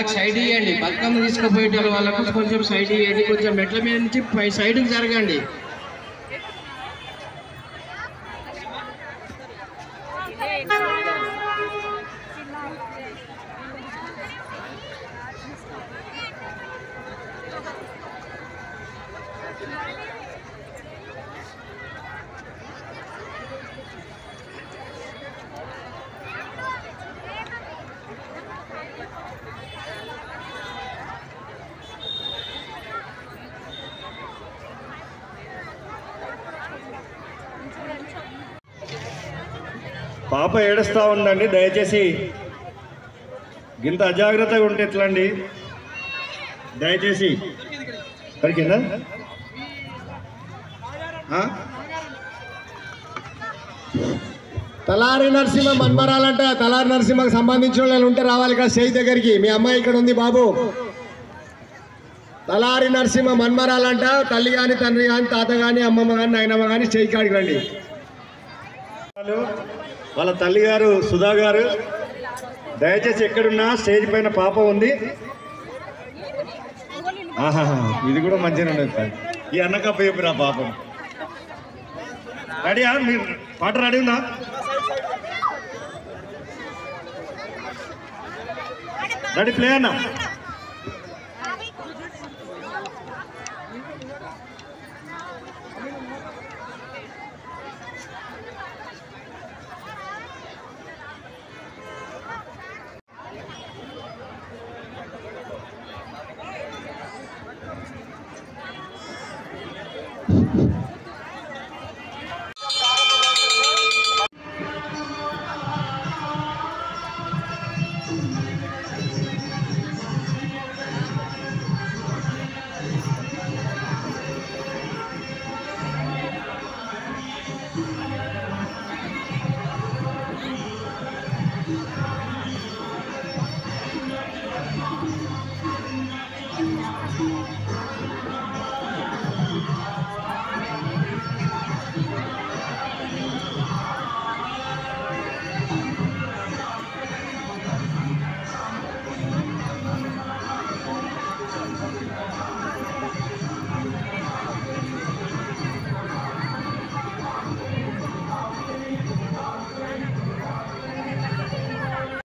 వాళ్ళకి సైడ్ ఇవ్వండి. బతుకమ్మ తీసుకుపోయేటోళ్ళు వాళ్ళకు కొంచెం సైడ్ ఇవ్వండి. కొంచెం మెట్ల మీద నుంచి సైడ్కి జరగండి. పాప ఏడుస్తూ ఉందండి, దయచేసి ఇంత అజాగ్రత్తగా ఉంటే ఎట్లా అండి? దయచేసి దొరికిందా? తలారి నరసింహ మన్మరాలంట. తలారి నరసింహకు సంబంధించిన వాళ్ళు ఉంటే రావాలి కదా స్టేజ్ దగ్గరికి. మీ అమ్మాయి ఇక్కడ ఉంది బాబు. తలారి నరసింహ మన్మరాలంట. తల్లి కానీ, తండ్రి కానీ, తాత కానీ, అమ్మమ్మ కానీ, నాయనమ్మ కానీ స్టేజ్ కాడికి రండి. వాళ్ళ తల్లి గారు సుధా గారు, దయచేసి ఎక్కడున్నా స్టేజ్ పైన పాప ఉంది. ఇది కూడా మంచిగా ఉండదు. ఈ అన్నకప్ప చెప్పిరా పాపం. రెడీయా? మీరు పాట రెడీ ఉందా? రెడీ, ప్లే అన్నా.